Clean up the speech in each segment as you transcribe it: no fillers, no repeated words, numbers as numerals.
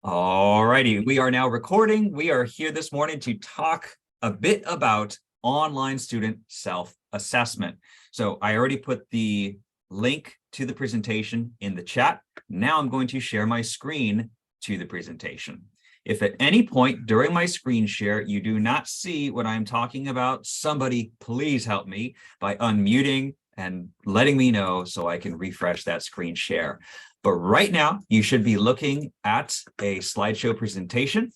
All righty, we are now recording. We are here this morning to talk a bit about online student self-assessment. So I already put the link to the presentation in the chat. Now I'm going to share my screen to the presentation. If at any point during my screen share you do not see what I'm talking about, somebody please help me by unmuting and letting me know so I can refresh that screen share. But right now, you should be looking at a slideshow presentation. In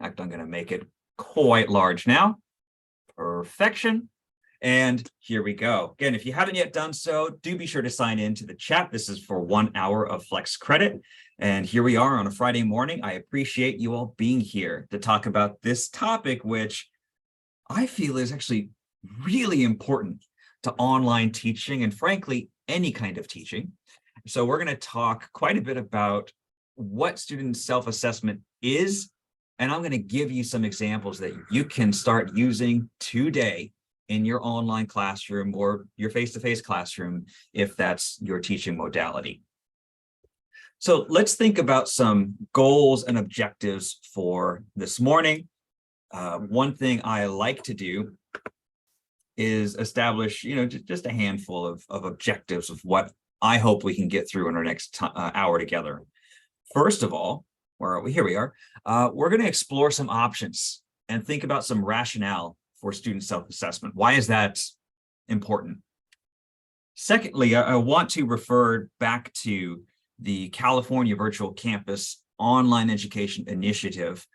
fact, I'm going to make it quite large now. Perfection. And here we go. Again, if you haven't yet done so, do be sure to sign in to the chat. This is for 1 hour of flex credit. And here we are on a Friday morning. I appreciate you all being here to talk about this topic, which I feel is actually really important to online teaching and frankly, any kind of teaching. So we're going to talk quite a bit about what student self-assessment is, and I'm going to give you some examples that you can start using today in your online classroom or your face-to-face classroom, if that's your teaching modality. So let's think about some goals and objectives for this morning. One thing I like to do is establish, just a handful of objectives of what I hope we can get through in our next hour together. First of all, where are we? Here we are. We're going to explore some options and think about some rationale for student self-assessment. Why is that important? Secondly, I want to refer back to the California Virtual Campus Online Education Initiative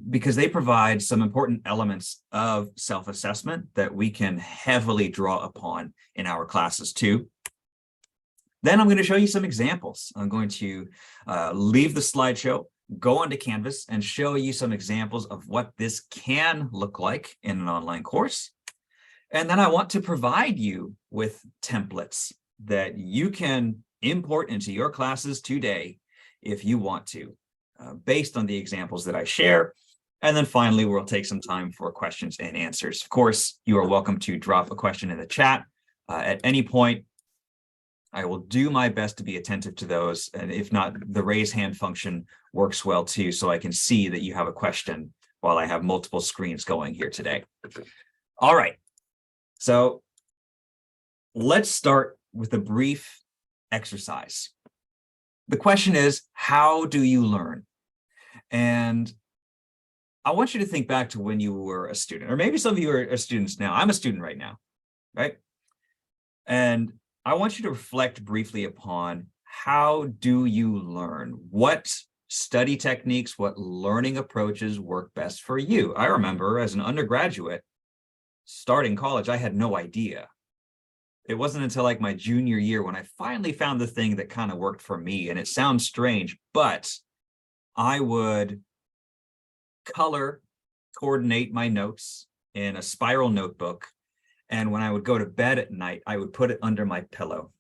because they provide some important elements of self-assessment that we can heavily draw upon in our classes too. Then I'm going to show you some examples. I'm going to leave the slideshow, go onto Canvas, and show you some examples of what this can look like in an online course. And then I want to provide you with templates that you can import into your classes today if you want to, based on the examples that I share. And then finally, we'll take some time for questions and answers. Of course, you are welcome to drop a question in the chat at any point. I will do my best to be attentive to those. And if not, the raise hand function works well too, so I can see that you have a question while I have multiple screens going here today. All right, so let's start with a brief exercise. The question is, how do you learn? And I want you to think back to when you were a student, or maybe some of you are students now. I'm a student right now, right? And I want you to reflect briefly upon how do you learn? What study techniques, what learning approaches work best for you? I remember as an undergraduate starting college, I had no idea. It wasn't until like my junior year when I finally found the thing that kind of worked for me. And it sounds strange, but I would color coordinate my notes in a spiral notebook. And when I would go to bed at night, I would put it under my pillow.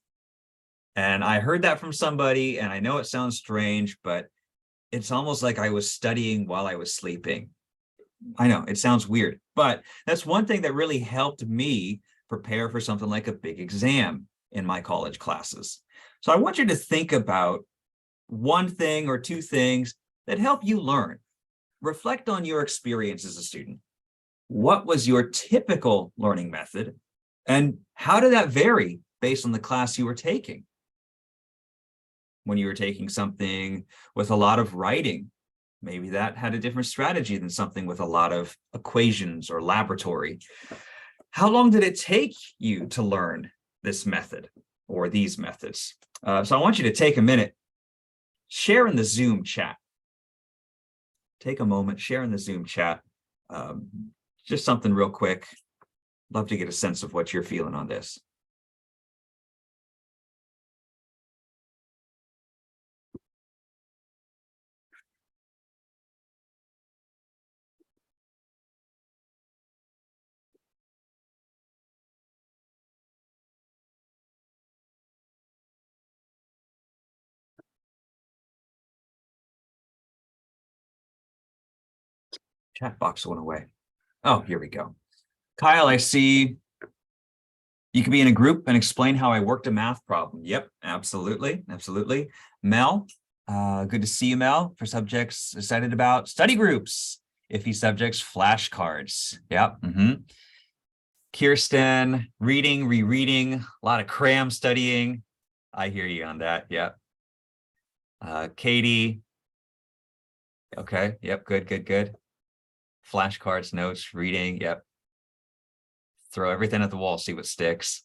And I heard that from somebody, and I know it sounds strange, but it's almost like I was studying while I was sleeping. I know it sounds weird, but that's one thing that really helped me prepare for something like a big exam in my college classes. So I want you to think about one thing or two things that help you learn. Reflect on your experience as a student. What was your typical learning method, and how did that vary based on the class you were taking? When you were taking something with a lot of writing, maybe that had a different strategy than something with a lot of equations or laboratory. How long did it take you to learn this method or these methods? So I want you to take a minute, share in the Zoom chat. Take a moment, share in the Zoom chat. Just something real quick. Love to get a sense of what you're feeling on this. Chat box went away. Oh, here we go. Kyle, I see you could be in a group and explain how I worked a math problem. Yep, absolutely, absolutely. Mel, Good to see you, Mel. For subjects excited about study groups. Iffy subjects, flashcards. Yep. Kirsten, reading, rereading, a lot of cram studying. I hear you on that. Yep. Katie. Okay. Yep. Good. Flashcards, notes, reading. Yep. Throw everything at the wall, see what sticks.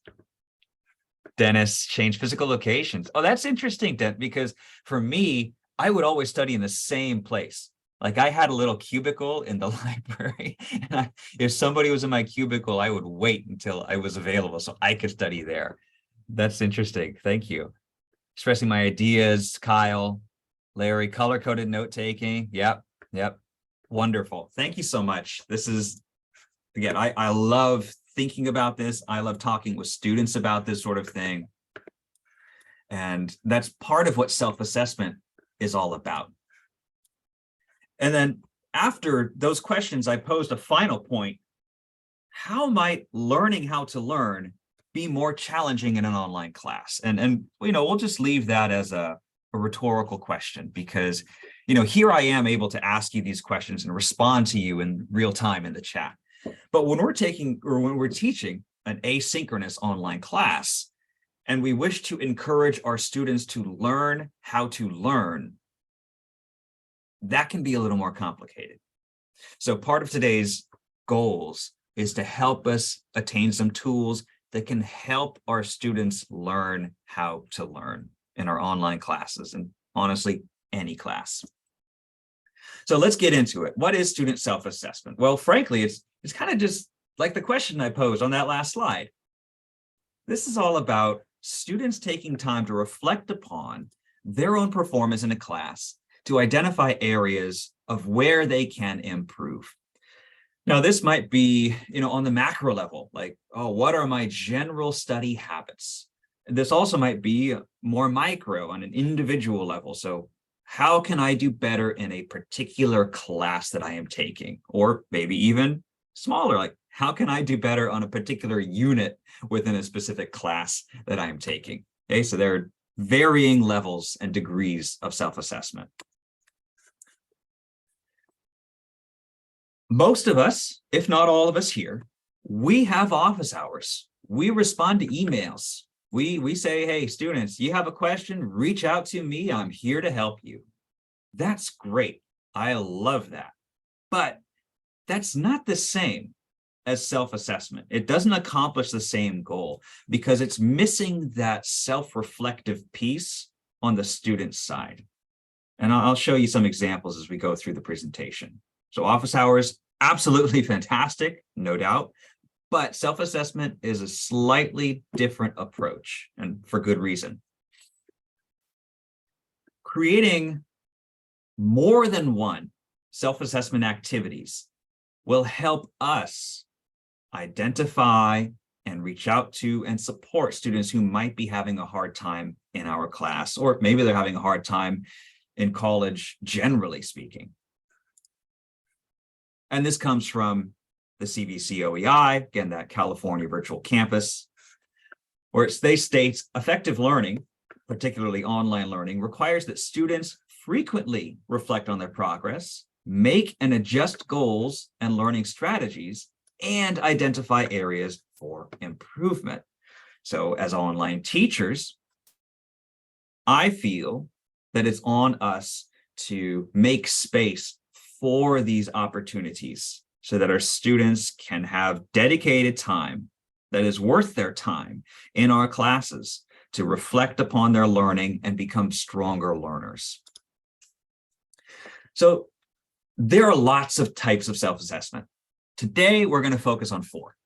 Dennis, change physical locations. Oh, that's interesting, because for me, I would always study in the same place. Like I had a little cubicle in the library. And if somebody was in my cubicle, I would wait until I was available so I could study there. That's interesting. Thank you. Expressing my ideas, Kyle, Larry, color-coded note-taking. Yep. Wonderful. Thank you so much. This is, again, I love thinking about this. I love talking with students about this sort of thing. And that's part of what self-assessment is all about. And then after those questions, I posed a final point. How might learning how to learn be more challenging in an online class? And we'll just leave that as a rhetorical question, because here I am able to ask you these questions and respond to you in real time in the chat. But when we're teaching an asynchronous online class, and we wish to encourage our students to learn how to learn, that can be a little more complicated. So part of today's goals is to help us attain some tools that can help our students learn how to learn in our online classes, and honestly, any class. So let's get into it. What is student self-assessment? Well, frankly, it's kind of just like the question I posed on that last slide. This is all about students taking time to reflect upon their own performance in a class, to identify areas of where they can improve. Now, this might be, on the macro level, like, oh, what are my general study habits? This also might be more micro on an individual level. So how can I do better in a particular class that I am taking? Or maybe even smaller, like how can I do better on a particular unit within a specific class that I am taking? Okay, so there are varying levels and degrees of self-assessment. Most of us, if not all of us here, we have office hours. We respond to emails. We say, hey, students, you have a question, reach out to me. I'm here to help you. That's great. I love that. But that's not the same as self-assessment. It doesn't accomplish the same goal because it's missing that self-reflective piece on the student side. And I'll show you some examples as we go through the presentation. So office hours, absolutely fantastic, no doubt. But self-assessment is a slightly different approach, and for good reason. Creating more than one self-assessment activities will help us identify and reach out to and support students who might be having a hard time in our class, or maybe they're having a hard time in college, generally speaking. And this comes from the CVC OEI, again, that California virtual campus, where they state effective learning, particularly online learning, requires that students frequently reflect on their progress, make and adjust goals and learning strategies, and identify areas for improvement. So as online teachers, I feel that it's on us to make space for these opportunities so that our students can have dedicated time that is worth their time in our classes to reflect upon their learning and become stronger learners. So there are lots of types of self-assessment. Today, we're going to focus on 4.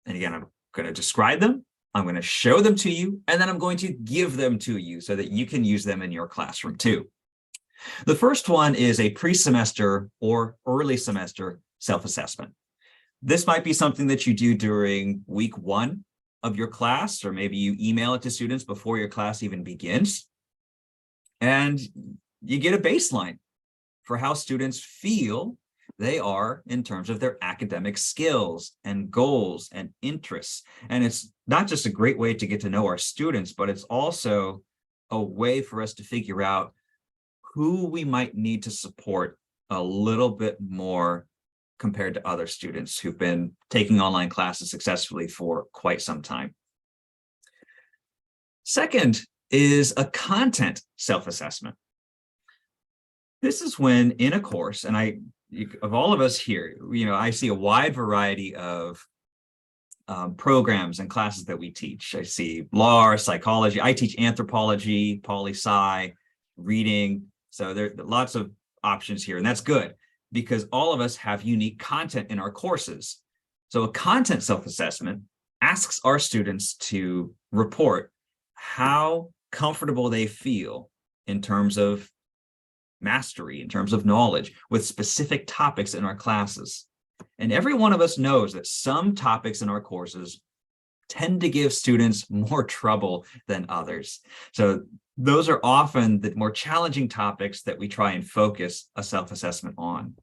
And again, I'm going to describe them, I'm going to show them to you, and then I'm going to give them to you so that you can use them in your classroom too. The first one is a pre-semester or early semester self-assessment. This might be something that you do during week 1 of your class, or maybe you email it to students before your class even begins. And you get a baseline for how students feel they are in terms of their academic skills and goals and interests. And it's not just a great way to get to know our students, but it's also a way for us to figure out who we might need to support a little bit more compared to other students who've been taking online classes successfully for quite some time. Second is a content self-assessment. This is when in a course, and of all of us here, I see a wide variety of programs and classes that we teach. I see law, psychology. I teach anthropology, poli-sci, reading. So there are lots of options here, and that's good because all of us have unique content in our courses. So a content self-assessment asks our students to report how comfortable they feel in terms of mastery, in terms of knowledge with specific topics in our classes. And every one of us knows that some topics in our courses tend to give students more trouble than others. So those are often the more challenging topics that we try and focus a self-assessment on.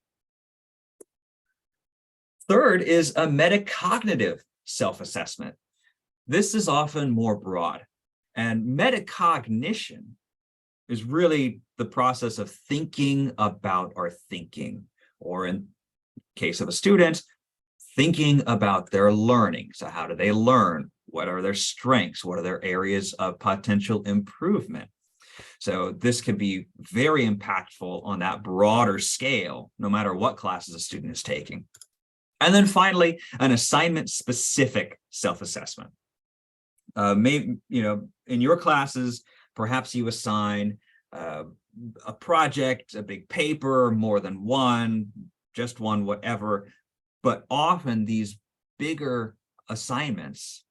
Third is a metacognitive self-assessment. This is often more broad, and metacognition is really the process of thinking about our thinking, or in case of a student, thinking about their learning. So how do they learn? What are their strengths? What are their areas of potential improvement? So this can be very impactful on that broader scale, no matter what classes a student is taking. And then finally, an assignment-specific self-assessment. Maybe, in your classes, perhaps you assign a project, a big paper, more than one, just one, whatever. But often these bigger assignments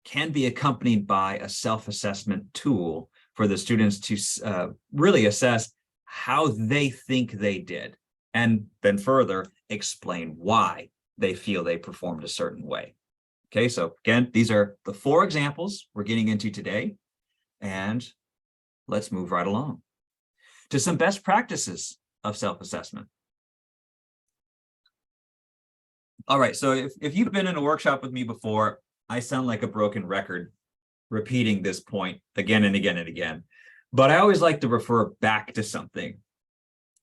can be accompanied by a self-assessment tool for the students to really assess how they think they did, and then further explain why they feel they performed a certain way. Okay, so again, these are the 4 examples we're getting into today, and let's move right along to some best practices of self-assessment. All right, so if you've been in a workshop with me before, I sound like a broken record repeating this point again and again and again, but I always like to refer back to something.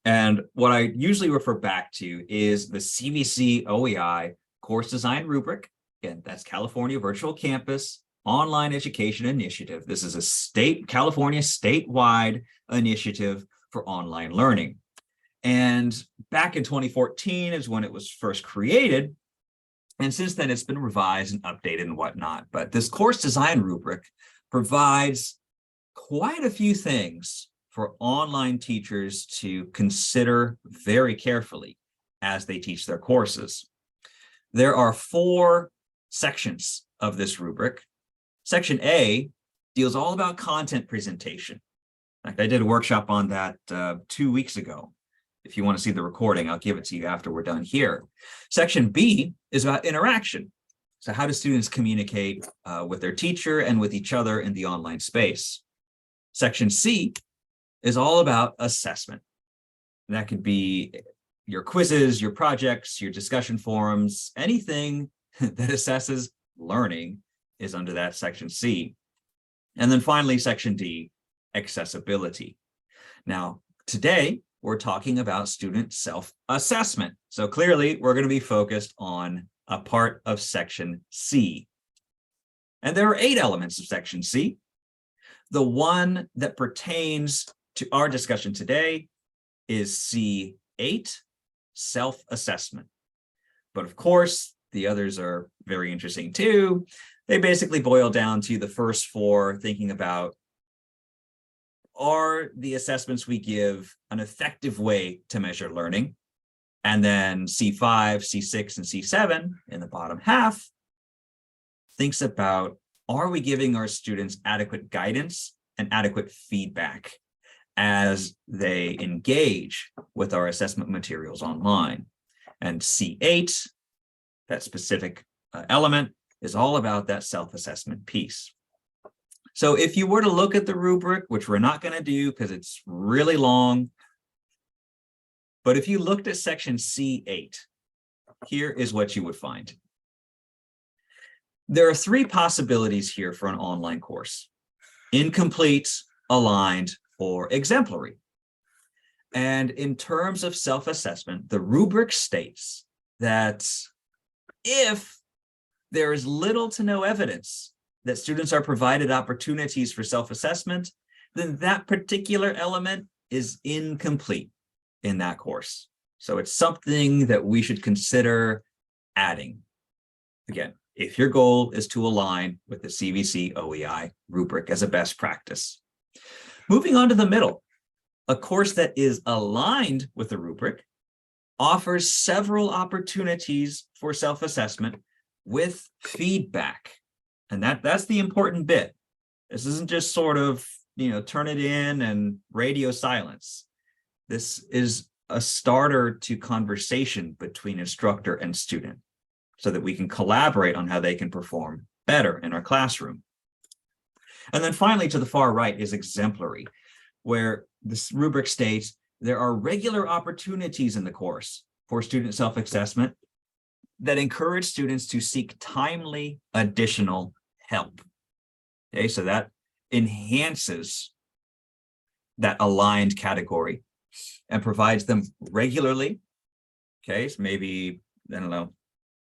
And what I usually refer back to is the CVC OEI course design rubric. Again, that's California Virtual Campus Online Education Initiative. This is a California statewide initiative for online learning. And back in 2014 is when it was first created. And since then, it's been revised and updated and whatnot. But this course design rubric provides quite a few things for online teachers to consider very carefully as they teach their courses. There are 4 sections of this rubric. Section A deals all about content presentation. In fact, I did a workshop on that 2 weeks ago. If you want to see the recording, I'll give it to you after we're done here. Section B is about interaction. So how do students communicate with their teacher and with each other in the online space? Section C is all about assessment. And that could be your quizzes, your projects, your discussion forums, anything that assesses learning is under that section C. And then finally, section D, accessibility. Now, today, we're talking about student self-assessment. So clearly, we're going to be focused on a part of section C. And there are 8 elements of section C. The one that pertains to our discussion today is C8, self-assessment. But of course, the others are very interesting too. They basically boil down to the first 4, thinking about, are the assessments we give an effective way to measure learning? And then C5, C6, and C7 in the bottom half thinks about, are we giving our students adequate guidance and adequate feedback as they engage with our assessment materials online? And C8, that specific element, is all about that self-assessment piece. So if you were to look at the rubric, which we're not going to do because it's really long, but if you looked at section C8, here is what you would find. There are 3 possibilities here for an online course: incomplete, aligned, or exemplary. And in terms of self-assessment, the rubric states that if there is little to no evidence that students are provided opportunities for self-assessment, then that particular element is incomplete in that course. So it's something that we should consider adding. Again, if your goal is to align with the CVC OEI rubric as a best practice. Moving on to the middle, a course that is aligned with the rubric offers several opportunities for self-assessment with feedback. And that's the important bit. This isn't just sort of, turn it in and radio silence. This is a starter to conversation between instructor and student so that we can collaborate on how they can perform better in our classroom. And then finally, to the far right is exemplary, where this rubric states there are regular opportunities in the course for student self-assessment that encourage students to seek timely additional help. Okay, so that enhances that aligned category and provides them regularly. Okay, so maybe, I don't know,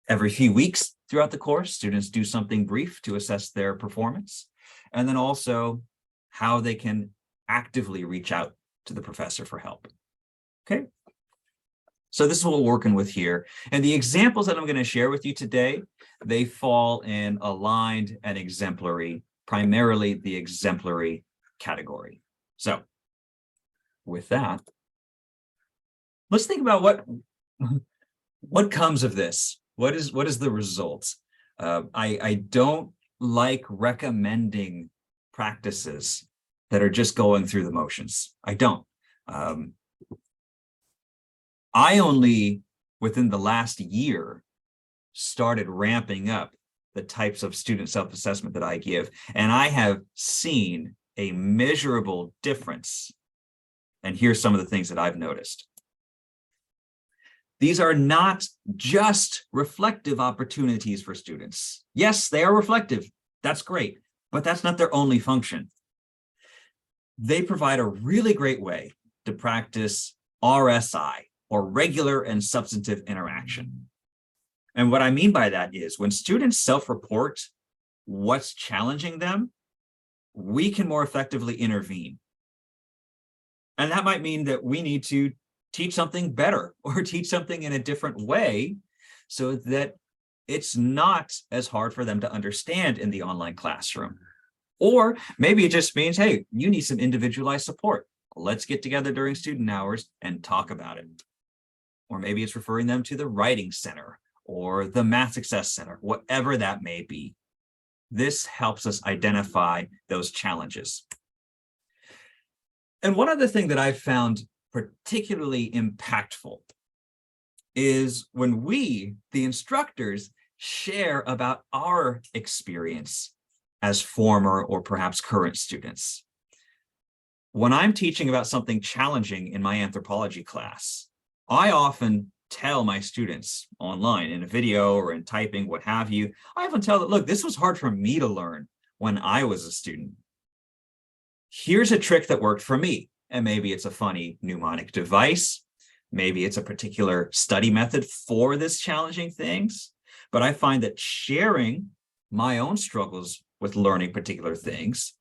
every few weeks throughout the course, students do something brief to assess their performance, and then also how they can actively reach out to the professor for help. Okay, so this is what we're working with here. And the examples that I'm going to share with you today, they fall in aligned and exemplary, primarily the exemplary category. So with that, let's think about what comes of this. What is the result? I don't like recommending practices that are just going through the motions. I don't. I only, within the last year, started ramping up the types of student self-assessment that I give, and I have seen a measurable difference. And here's some of the things that I've noticed. These are not just reflective opportunities for students. Yes, they are reflective. That's great, but that's not their only function. They provide a really great way to practice RSI, or regular and substantive interaction. And what I mean by that is when students self-report what's challenging them, we can more effectively intervene. And that might mean that we need to teach something better or teach something in a different way so that it's not as hard for them to understand in the online classroom. Or maybe it just means, hey, you need some individualized support. Let's get together during student hours and talk about it. Or maybe it's referring them to the writing center or the math success center, whatever that may be. This helps us identify those challenges. And one other thing that I've found particularly impactful is when we, the instructors, share about our experience as former or perhaps current students. When I'm teaching about something challenging in my anthropology class, I often tell my students online in a video or in typing, what have you, I often tell them, look, this was hard for me to learn when I was a student. Here's a trick that worked for me. And maybe it's a funny mnemonic device. Maybe it's a particular study method for this challenging things. But I find that sharing my own struggles with learning particular things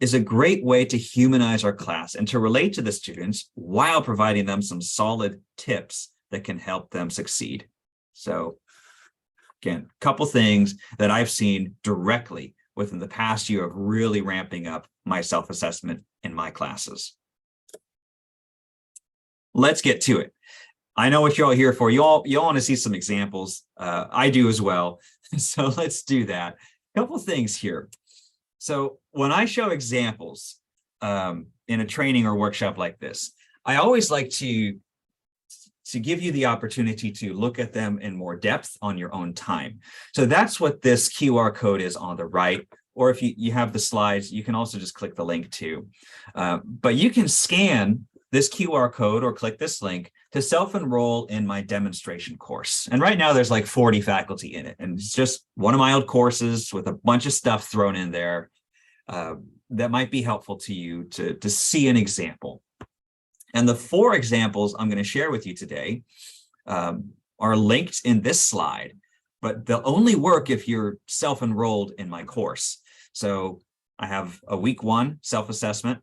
is a great way to humanize our class and to relate to the students while providing them some solid tips that can help them succeed. So again, a couple things that I've seen directly within the past year of really ramping up my self-assessment in my classes. Let's get to it. I know what you're all here for. You all want to see some examples. I do as well. So let's do that. A couple things here. So when I show examples in a training or workshop like this, I always like to give you the opportunity to look at them in more depth on your own time. So that's what this QR code is on the right. Or if you have the slides, you can also just click the link too. But you can scan this QR code or click this link to self-enroll in my demonstration course. And right now there's like 40 faculty in it. And it's just one of my old courses with a bunch of stuff thrown in there that might be helpful to you to see an example. And the 4 examples I'm going to share with you today are linked in this slide, but they'll only work if you're self-enrolled in my course. So I have a week 1 self-assessment,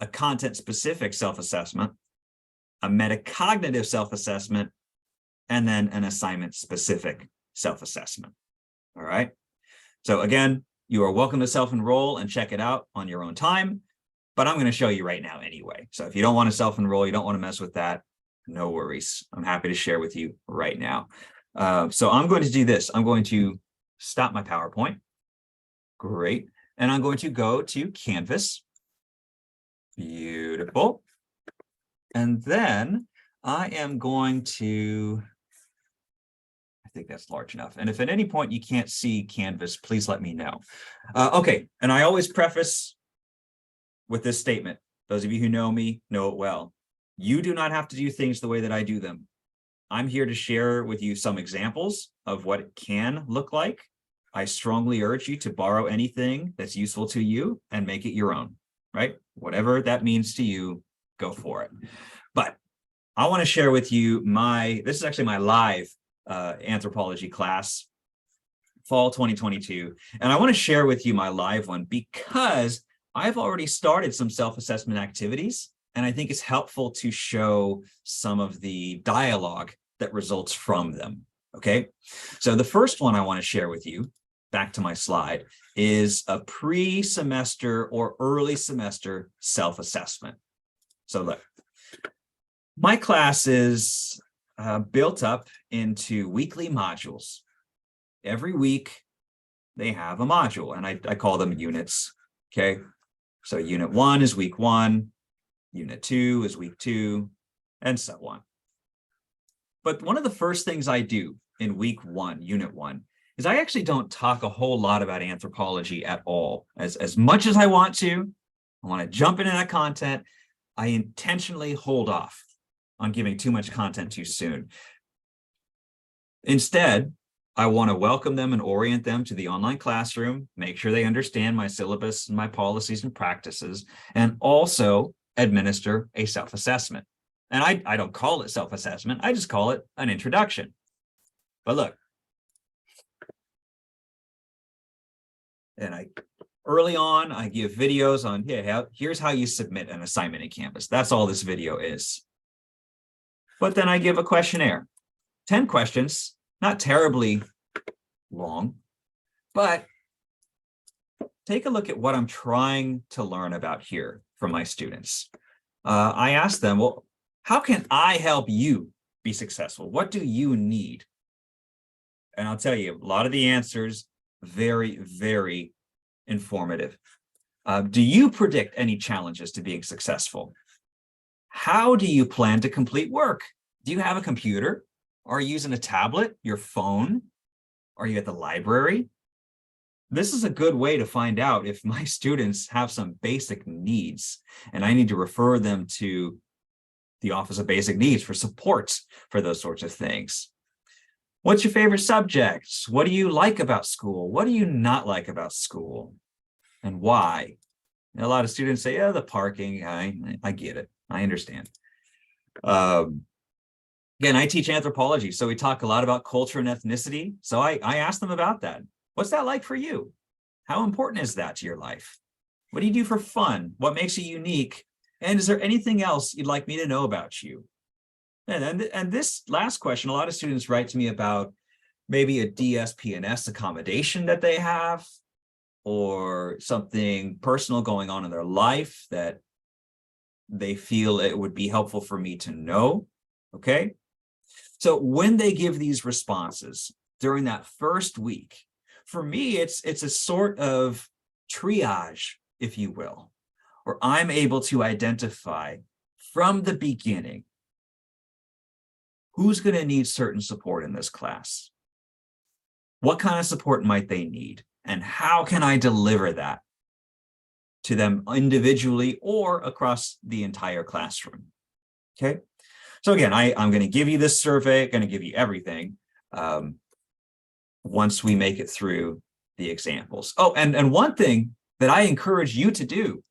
a content-specific self-assessment, a metacognitive self-assessment, and then an assignment-specific self-assessment. All right. So again, you are welcome to self-enroll and check it out on your own time, but I'm going to show you right now anyway. So if you don't want to self-enroll, you don't want to mess with that, no worries. I'm happy to share with you right now. So I'm going to do this. I'm going to stop my PowerPoint. Great. And I'm going to go to Canvas. Beautiful. And then I am going to, I think that's large enough. And if at any point you can't see Canvas, please let me know. Okay. And I always preface with this statement. Those of you who know me know it well. You do not have to do things the way that I do them. I'm here to share with you some examples of what it can look like. I strongly urge you to borrow anything that's useful to you and make it your own, right? Whatever that means to you, go for it. But I want to share with you this is actually my live anthropology class, fall 2022. And I want to share with you my live one because I've already started some self-assessment activities, and I think it's helpful to show some of the dialogue that results from them, okay? So the first one I want to share with you, back to my slide, is a pre-semester or early semester self-assessment. So look, my class is built up into weekly modules. Every week, they have a module, and I call them units, okay? So unit 1 is week 1, unit 2 is week 2, and so on. But one of the first things I do in week 1, unit 1, is I actually don't talk a whole lot about anthropology at all. As much as I want to jump into that content, I intentionally hold off on giving too much content too soon. Instead, I want to welcome them and orient them to the online classroom, make sure they understand my syllabus and my policies and practices, and also administer a self-assessment. And I don't call it self-assessment, I just call it an introduction. But look, and early on, I give videos on, here's how you submit an assignment in Canvas. That's all this video is. But then I give a questionnaire, 10 questions, not terribly long, but take a look at what I'm trying to learn about here from my students. I ask them, well, how can I help you be successful? What do you need? And I'll tell you, a lot of the answers, very, very informative. Do you predict any challenges to being successful? How do you plan to complete work? Do you have a computer? Are you using a tablet, your phone? Are you at the library? This is a good way to find out if my students have some basic needs, and I need to refer them to the Office of Basic Needs for support for those sorts of things. What's your favorite subjects? What do you like about school? What do you not like about school? And why? And a lot of students say, the parking, I get it. I understand. Again, I teach anthropology, so we talk a lot about culture and ethnicity. So I ask them about that. What's that like for you? How important is that to your life? What do you do for fun? What makes you unique? And is there anything else you'd like me to know about you? And this last question, a lot of students write to me about maybe a DSP&S accommodation that they have, or something personal going on in their life that they feel it would be helpful for me to know, okay? So when they give these responses during that first week, for me, it's a sort of triage, if you will, where I'm able to identify from the beginning who's going to need certain support in this class. What kind of support might they need? And how can I deliver that to them individually or across the entire classroom? Okay. So again, I'm going to give you this survey, going to give you everything once we make it through the examples. Oh, and one thing that I encourage you to do,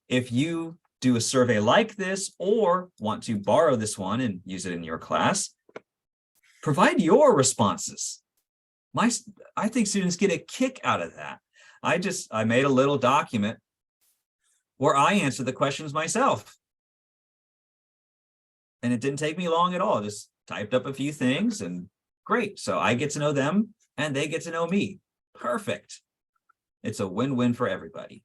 if you do a survey like this or want to borrow this one and use it in your class, provide your responses. I think students get a kick out of that. I made a little document where I answer the questions myself. And it didn't take me long at all. Just typed up a few things and great. So I get to know them and they get to know me. Perfect. It's a win-win for everybody.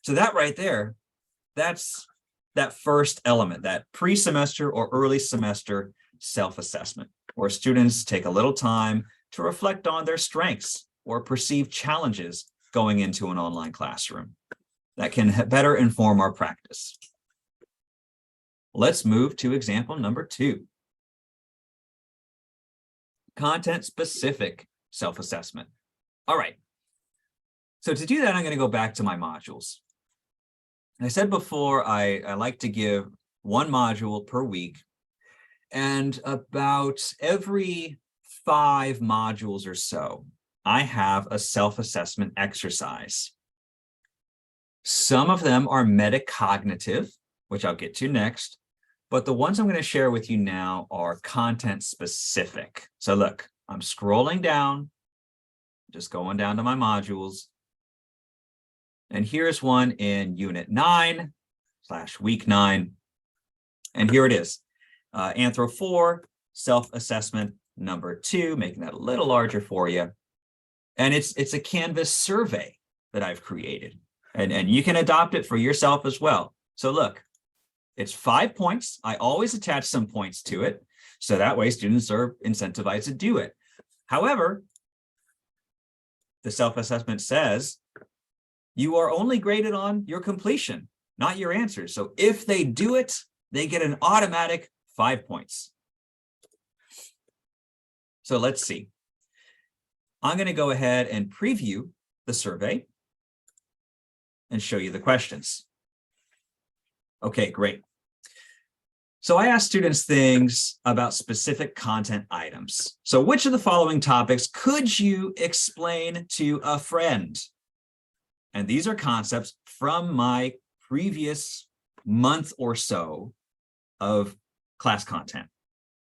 So that right there, that's that first element, that pre-semester or early semester self-assessment, where students take a little time to reflect on their strengths or perceived challenges going into an online classroom. That can better inform our practice. Let's move to example number 2. Content-specific self-assessment. All right. So to do that, I'm going to go back to my modules. I said before, I like to give one module per week, and about every 5 modules or so, I have a self-assessment exercise. Some of them are metacognitive, which I'll get to next, but the ones I'm going to share with you now are content specific. So look, I'm scrolling down, just going down to my modules. And here's one in Unit 9/Week 9. And here it is, Anthro 4, self-assessment number 2, making that a little larger for you. And it's a Canvas survey that I've created. And you can adopt it for yourself as well. So look, it's 5 points. I always attach some points to it, so that way students are incentivized to do it. However, the self-assessment says you are only graded on your completion, not your answers. So if they do it, they get an automatic 5 points. So let's see. I'm going to go ahead and preview the survey and show you the questions. Okay, great. So I asked students things about specific content items. So which of the following topics could you explain to a friend? And these are concepts from my previous month or so of class content.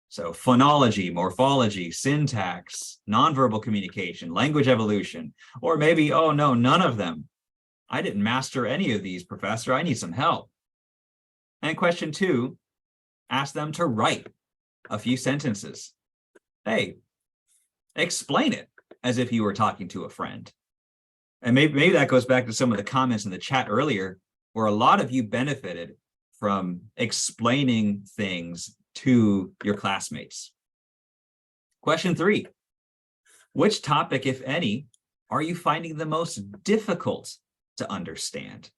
So phonology, morphology, syntax, nonverbal communication, language evolution, or maybe, oh no, none of them. I didn't master any of these, professor. I need some help. And question 2, ask them to write a few sentences. Hey, explain it as if you were talking to a friend. And maybe that goes back to some of the comments in the chat earlier, where a lot of you benefited from explaining things to your classmates. Question 3, which topic, if any, are you finding the most difficult to understand?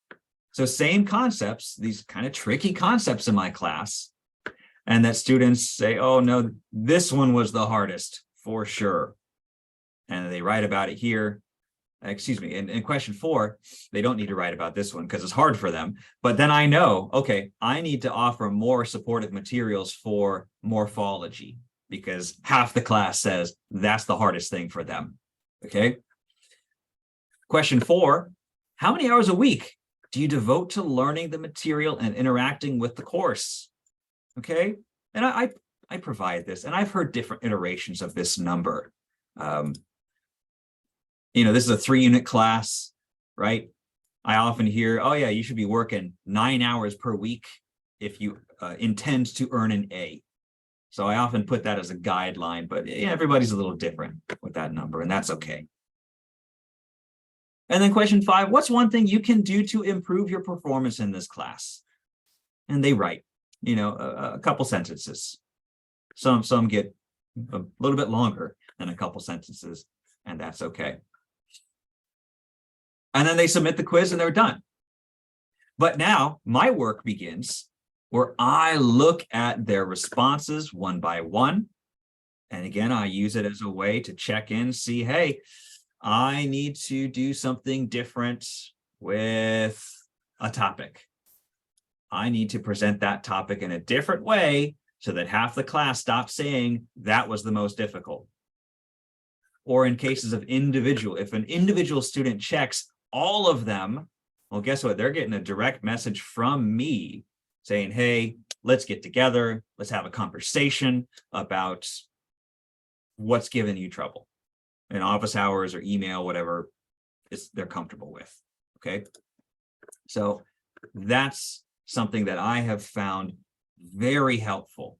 So same concepts, these kind of tricky concepts in my class, and that students say, oh no, this one was the hardest for sure. And they write about it here. Excuse me, in question 4, they don't need to write about this one because it's hard for them. But then I know, okay, I need to offer more supportive materials for morphology because half the class says that's the hardest thing for them, okay? Question 4, how many hours a week do you devote to learning the material and interacting with the course? Okay, and I provide this, and I've heard different iterations of this number. You know, this is a 3-unit class, right? I often hear, oh yeah, you should be working 9 hours per week if you intend to earn an A. So I often put that as a guideline, but yeah, everybody's a little different with that number, and that's okay. And then question 5, what's one thing you can do to improve your performance in this class? And they write, you know, a couple sentences. Some get a little bit longer than a couple sentences, and that's okay. And then they submit the quiz and they're done. But now my work begins where I look at their responses one by one. And again, I use it as a way to check in, see, hey, I need to do something different with a topic. I need to present that topic in a different way so that half the class stops saying that was the most difficult. Or in cases of individual, if an individual student checks all of them Well, guess what? They're getting a direct message from me saying, hey, let's get together. Let's have a conversation about what's giving you trouble in office hours or email, whatever they're comfortable with. Okay. So that's something that I have found very helpful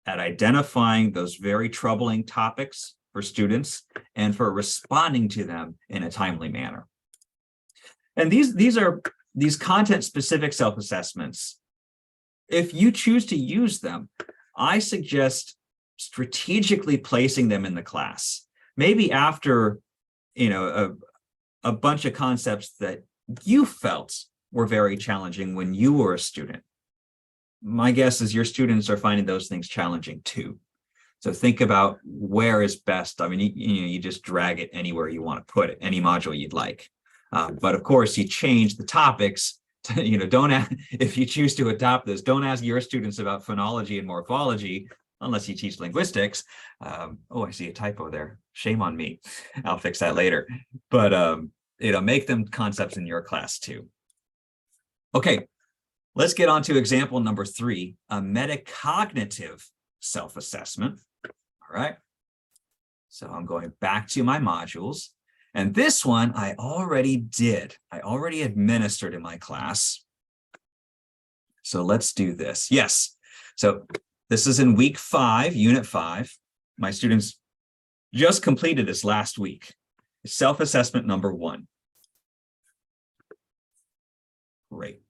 at identifying those very troubling topics for students and for responding to them in a timely manner. And these content-specific self-assessments. If you choose to use them, I suggest strategically placing them in the class. Maybe after, a bunch of concepts that you felt were very challenging when you were a student. My guess is your students are finding those things challenging too. So think about where is best. I mean, you just drag it anywhere you want to put it, any module you'd like. But of course, you change the topics to, don't ask, if you choose to adopt this, don't ask your students about phonology and morphology, unless you teach linguistics. Oh, I see a typo there. Shame on me. I'll fix that later. But, make them concepts in your class too. Okay, let's get on to example number 3, a metacognitive self-assessment. All right. So I'm going back to my modules. And this one I already did. I already administered in my class. So let's do this. Yes. So this is in week 5, unit 5. My students just completed this last week. Self-assessment number 1. Great.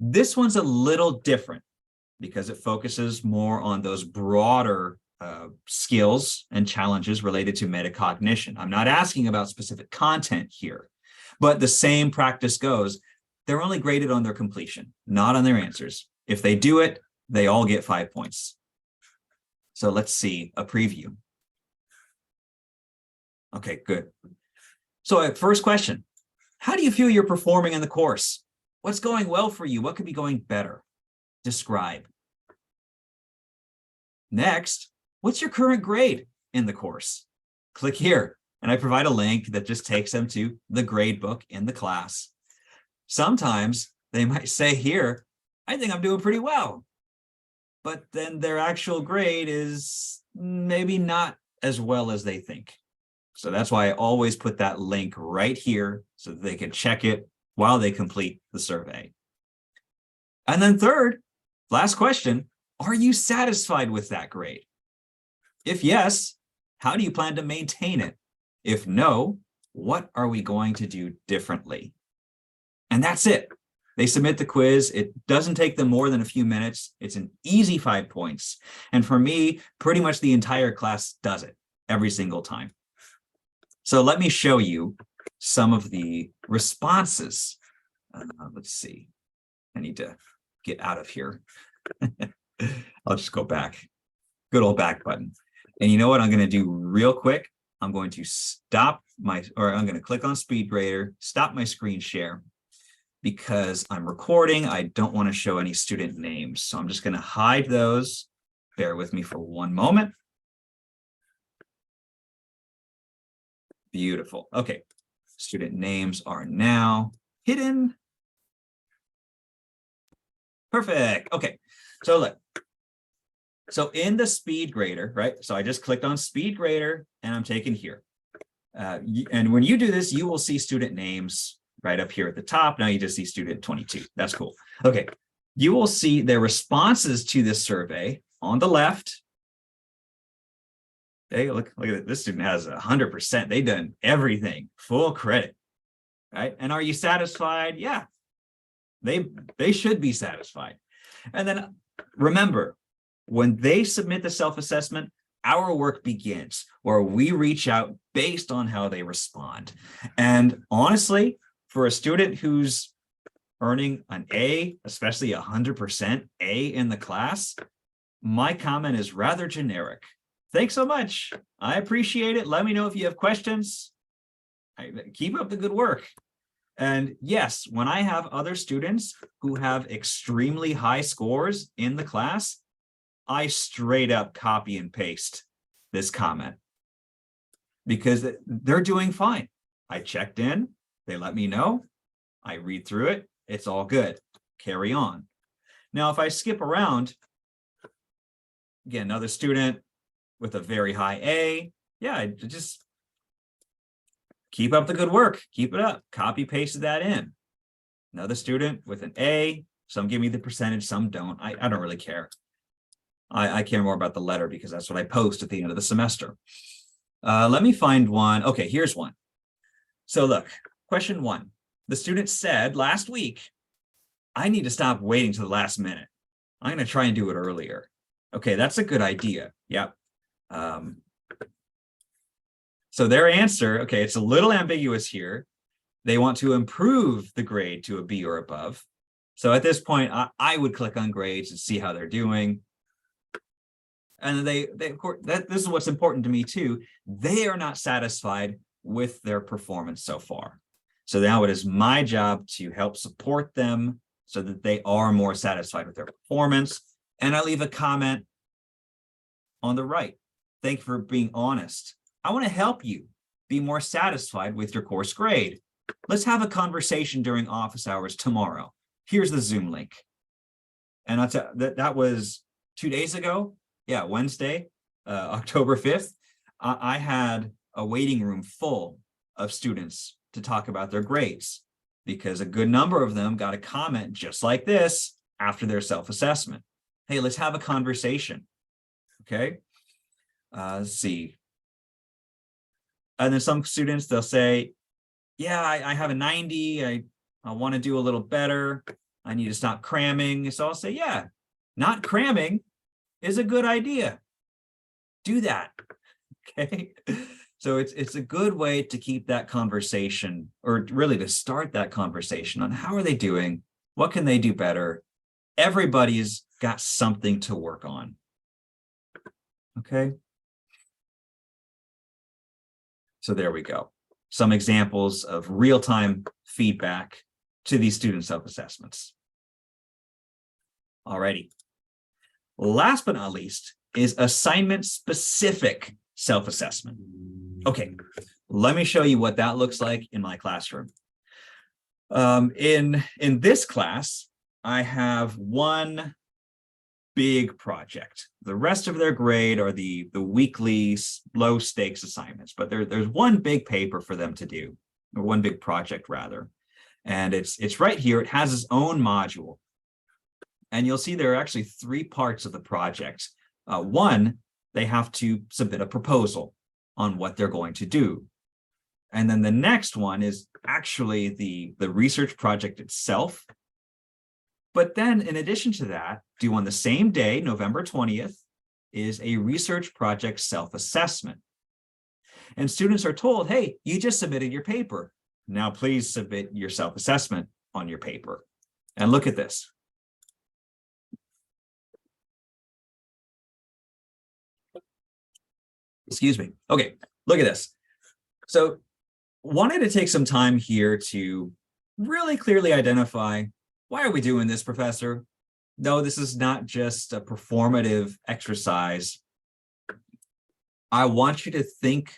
This one's a little different because it focuses more on those broader skills and challenges related to metacognition. I'm not asking about specific content here, but the same practice goes. They're only graded on their completion, not on their answers. If they do it, they all get 5 points. So let's see a preview. Okay, good. So first question, how do you feel you're performing in the course? What's going well for you? What could be going better? Describe. Next, what's your current grade in the course? Click here, and I provide a link that just takes them to the grade book in the class. Sometimes they might say here, I think I'm doing pretty well, but then their actual grade is maybe not as well as they think. So that's why I always put that link right here so that they can check it while they complete the survey. And then third, last question, are you satisfied with that grade? If yes, how do you plan to maintain it? If no, what are we going to do differently? And that's it. They submit the quiz. It doesn't take them more than a few minutes. It's an easy 5 points. And for me, pretty much the entire class does it every single time. So let me show you some of the responses. Let's see. I need to get out of here. I'll just go back. Good old back button. And you know what I'm going to do real quick? I'm going to I'm going to click on SpeedGrader, stop my screen share, because I'm recording. I don't want to show any student names. So I'm just going to hide those. Bear with me for one moment. Beautiful. Okay. Student names are now hidden. Perfect. Okay. So look. So in the SpeedGrader, right? So I just clicked on SpeedGrader and I'm taken here. And when you do this, you will see student names right up here at the top. Now you just see student 22. That's cool. Okay. You will see their responses to this survey on the left. Hey, look at it. This student has 100%. They've done everything, full credit, right? And are you satisfied? Yeah, they should be satisfied. And then remember, when they submit the self-assessment, our work begins where we reach out based on how they respond. And honestly, for a student who's earning an A, especially 100% A in the class, my comment is rather generic. Thanks so much. I appreciate it. Let me know if you have questions. Keep up the good work. And yes, when I have other students who have extremely high scores in the class, I straight up copy and paste this comment because they're doing fine. I checked in, they let me know. I read through it. It's all good. Carry on. Now, if I skip around, again, another student with a very high A, yeah, just keep up the good work. Keep it up. Copy pasted that in. Another student with an A. Some give me the percentage, some don't. I don't really care. I care more about the letter because that's what I post at the end of the semester. Let me find one. Okay, here's one. So look, question 1. The student said last week, I need to stop waiting to the last minute. I'm going to try and do it earlier. Okay, that's a good idea. Yep. So their answer, okay, it's a little ambiguous here. They want to improve the grade to a B or above. So at this point, I would click on grades and see how they're doing. And they of course, this is what's important to me too. They are not satisfied with their performance so far. So now it is my job to help support them so that they are more satisfied with their performance. And I leave a comment on the right. Thank you for being honest. I want to help you be more satisfied with your course grade. Let's have a conversation during office hours tomorrow. Here's the Zoom link. And that was 2 days ago. Yeah, Wednesday, October 5th. I had a waiting room full of students to talk about their grades because a good number of them got a comment just like this after their self-assessment. Hey, let's have a conversation. Okay. Let's see. And then some students, they'll say, yeah, I have a 90. I want to do a little better. I need to stop cramming. So I'll say, yeah, not cramming is a good idea. Do that. Okay. So it's a good way to keep that conversation, or really to start that conversation on how are they doing? What can they do better? Everybody's got something to work on. Okay. So there we go. Some examples of real-time feedback to these student self-assessments. Alrighty. Last but not least is assignment-specific self-assessment. Okay, let me show you what that looks like in my classroom. In this class, I have one big project. The rest of their grade are the weekly low stakes assignments, but there's one big paper for them to do, or one big project rather. And it's right here. It has its own module. And you'll see there are actually 3 parts of the project. One, they have to submit a proposal on what they're going to do. And then the next one is actually the research project itself. But then in addition to that, due on the same day, November 20th, is a research project self-assessment. And students are told, hey, you just submitted your paper. Now please submit your self-assessment on your paper. And look at this. Excuse me. Okay, look at this. So wanted to take some time here to really clearly identify, why are we doing this, Professor? No, this is not just a performative exercise. I want you to think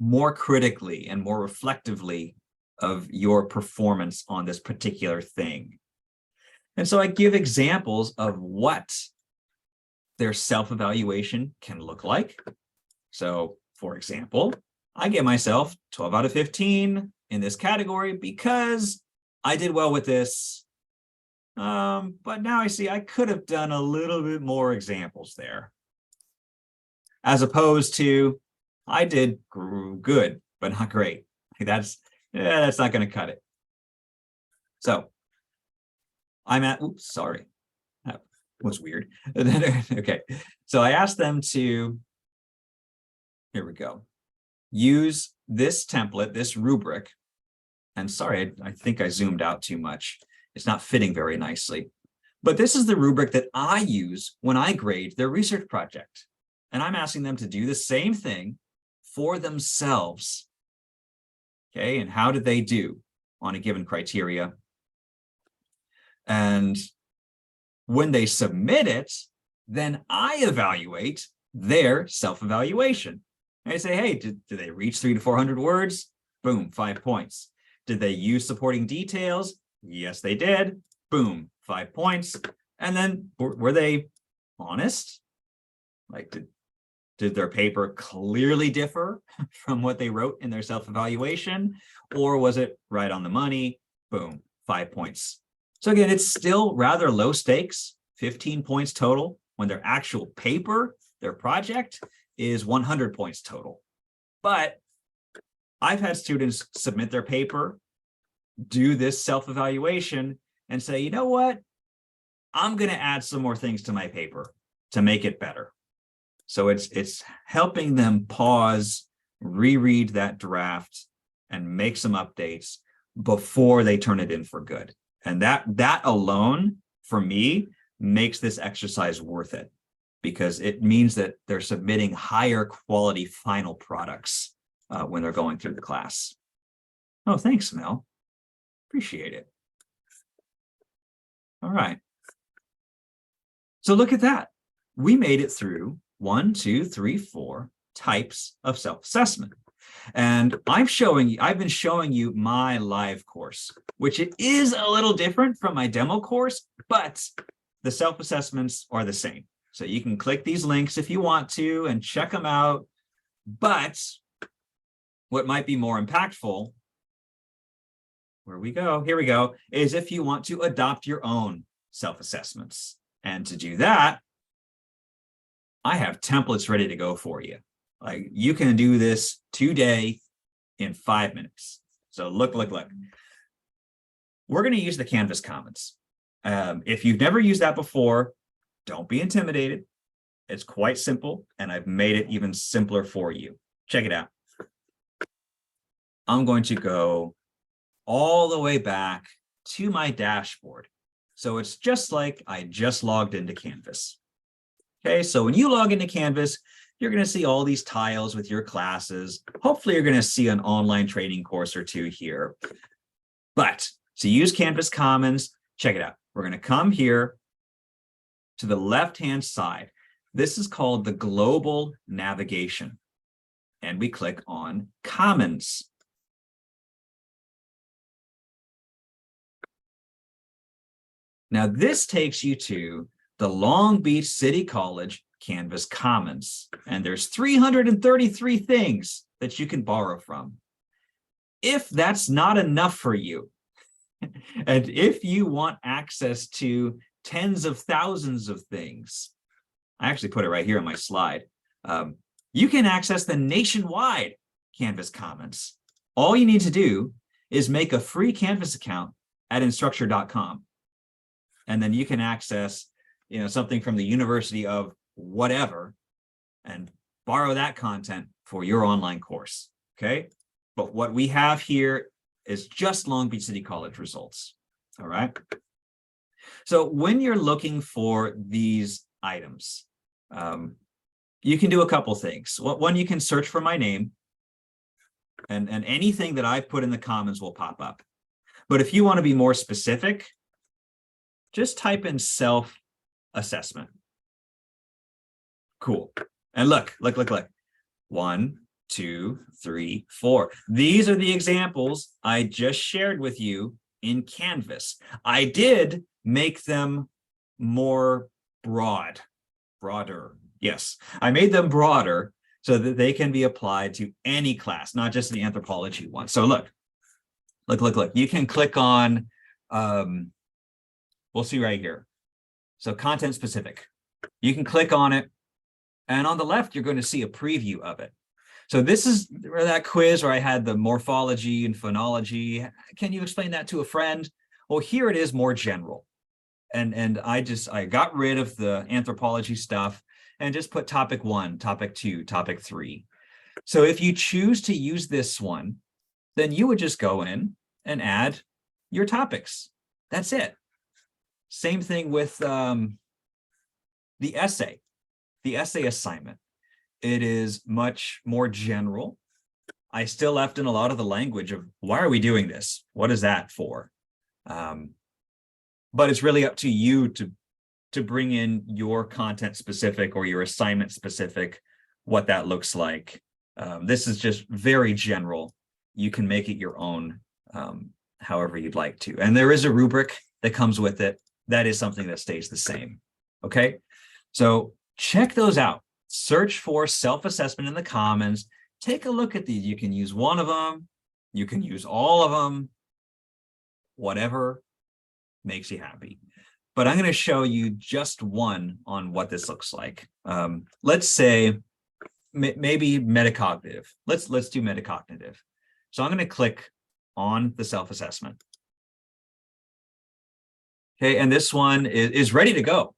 more critically and more reflectively of your performance on this particular thing. And so I give examples of what their self-evaluation can look like. So, for example, I give myself 12 out of 15 in this category because I did well with this. But now I see I could have done a little bit more examples there. As opposed to, I did good, but not great. That's not going to cut it. So I'm at, oops, sorry. That was weird. Okay. So I asked them to, here we go, use this template, this rubric. And sorry, I think I zoomed out too much. It's not fitting very nicely. But this is the rubric that I use when I grade their research project. And I'm asking them to do the same thing for themselves. Okay, and how did they do on a given criteria? And when they submit it, then I evaluate their self-evaluation. I say, hey, did they reach 300 to 400 words? Boom, 5 points. Did they use supporting details? Yes, they did. Boom, 5 points. And then were they honest? Like, did their paper clearly differ from what they wrote in their self-evaluation? Or was it right on the money? Boom, 5 points. So again, it's still rather low stakes, 15 points total, when their actual paper, their project, is 100 points total. But I've had students submit their paper, do this self-evaluation, and say, you know what? I'm going to add some more things to my paper to make it better. So it's helping them pause, reread that draft, and make some updates before they turn it in for good. And that alone, for me, makes this exercise worth it, because it means that they're submitting higher quality final products when they're going through the class. Oh, thanks, Mel. Appreciate it. All right. So look at that. We made it through 1, 2, 3, 4 types of self-assessment. And I've been showing you my live course, which it is a little different from my demo course, but the self-assessments are the same. So you can click these links if you want to and check them out. But what might be more impactful, here we go, is if you want to adopt your own self-assessments. And to do that, I have templates ready to go for you. Like, you can do this today in 5 minutes. So look. We're going to use the Canvas Commons. If you've never used that before, don't be intimidated. It's quite simple, and I've made it even simpler for you. Check it out. I'm going to go all the way back to my dashboard. So it's just like I just logged into Canvas. Okay, so when you log into Canvas, you're going to see all these tiles with your classes. Hopefully, you're going to see an online training course or two here. But to use Canvas Commons, check it out. We're going to come here to the left-hand side. This is called the global navigation. And we click on Commons. Now, this takes you to the Long Beach City College Canvas Commons. And there's 333 things that you can borrow from. If that's not enough for you, and if you want access to tens of thousands of things, I actually put it right here on my slide, you can access the nationwide Canvas Commons. All you need to do is make a free Canvas account at instructure.com. And then you can access, something from the University of whatever and borrow that content for your online course. Okay. But what we have here is just Long Beach City College results. All right. So when you're looking for these items, you can do a couple things. One, you can search for my name, and anything that I put in the comments will pop up. But if you want to be more specific, just type in self-assessment. Cool. And look. 1, 2, 3, 4. These are the examples I just shared with you in Canvas. I did make them more broader. Yes, I made them broader so that they can be applied to any class, not just the anthropology one. So look. You can click on, we'll see right here. So content specific. You can click on it, and on the left, you're going to see a preview of it. So this is that quiz where I had the morphology and phonology. Can you explain that to a friend? Well, here it is more general. And I got rid of the anthropology stuff and just put topic 1, topic 2, topic 3. So if you choose to use this one, then you would just go in and add your topics. That's it. Same thing with the essay assignment. It is much more general. I still left in a lot of the language of why are we doing this? What is that for? But it's really up to you to bring in your content specific or your assignment specific, what that looks like. This is just very general. You can make it your own however you'd like to. And there is a rubric that comes with it. That is something that stays the same. Okay, so check those out. Search for self-assessment in the Commons. Take a look at these. You can use one of them. You can use all of them. Whatever makes you happy. But I'm going to show you just one on what this looks like. Let's say maybe metacognitive. Let's do metacognitive. So I'm going to click on the self-assessment. Okay, and this one is ready to go.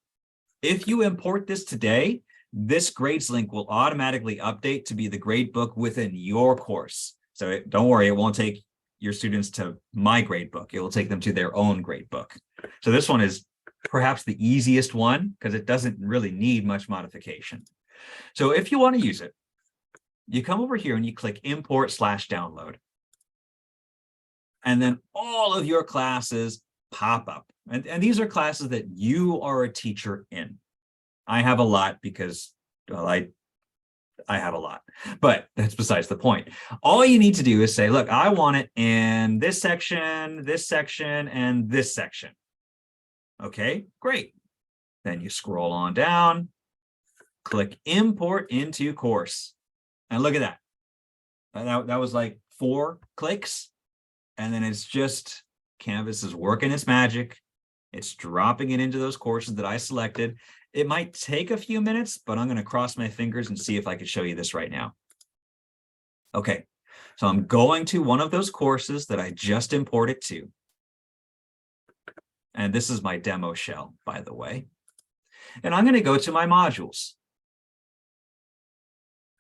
If you import this today, this grades link will automatically update to be the grade book within your course. So don't worry, it won't take your students to my grade book. It will take them to their own grade book. So this one is perhaps the easiest one because it doesn't really need much modification. So if you want to use it, you come over here and you click import/download. And then all of your classes pop up. And these are classes that you are a teacher in. I have a lot because, well, I have a lot, but that's besides the point. All you need to do is say, look, I want it in this section, and this section. Okay, great. Then you scroll on down, click import into course. And look at that. That was like 4 clicks. And then it's just Canvas is working its magic. It's dropping it into those courses that I selected. It might take a few minutes, but I'm going to cross my fingers and see if I can show you this right now. Okay, so I'm going to one of those courses that I just imported to. And this is my demo shell, by the way. And I'm going to go to my modules.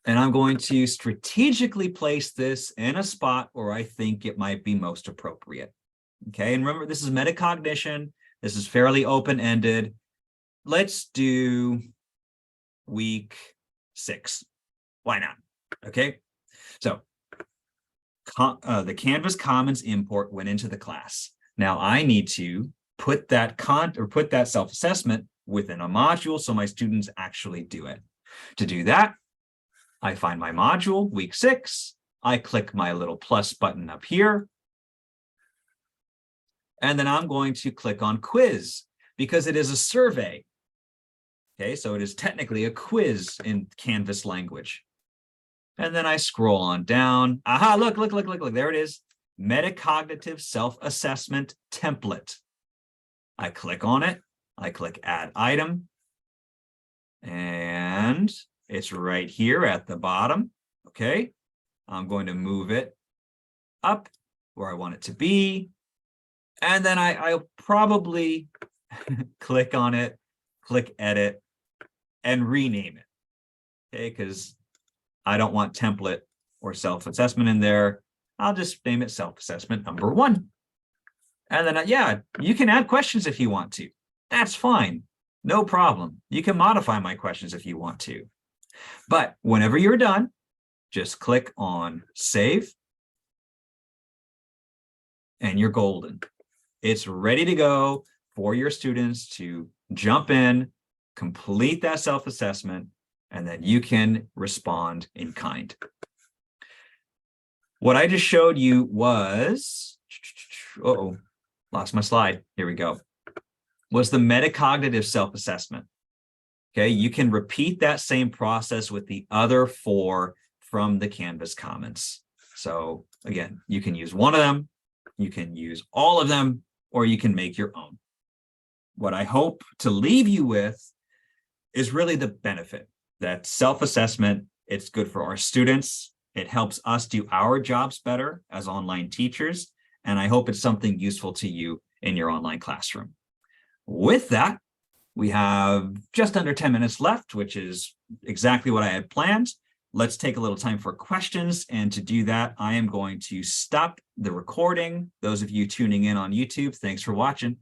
And I'm going to strategically place this in a spot where I think it might be most appropriate. Okay, and remember, this is metacognition. This is fairly open-ended. Let's do week 6. Why not? Okay, so the Canvas Commons import went into the class. Now I need to put that self-assessment within a module so my students actually do it. To do that, I find my module, week 6. I click my little plus button up here. And then I'm going to click on quiz because it is a survey. Okay, so it is technically a quiz in Canvas language. And then I scroll on down. Aha, look, there it is. Metacognitive self-assessment template. I click on it. I click add item. And it's right here at the bottom. Okay, I'm going to move it up where I want it to be. And then I'll probably click on it, click edit, and rename it. Okay, because I don't want template or self-assessment in there. I'll just name it self-assessment number 1. And then, yeah, you can add questions if you want to. That's fine. No problem. You can modify my questions if you want to. But whenever you're done, just click on save. And you're golden. It's ready to go for your students to jump in, complete that self-assessment, and then you can respond in kind. What I just showed you was, lost my slide. Here we go. Was the metacognitive self-assessment. Okay, you can repeat that same process with the other 4 from the Canvas Commons. So again, you can use one of them, you can use all of them, or you can make your own. What I hope to leave you with is really the benefit that self-assessment, it's good for our students. It helps us do our jobs better as online teachers. And I hope it's something useful to you in your online classroom. With that, we have just under 10 minutes left, which is exactly what I had planned. Let's take a little time for questions. And to do that, I am going to stop the recording. Those of you tuning in on YouTube, thanks for watching.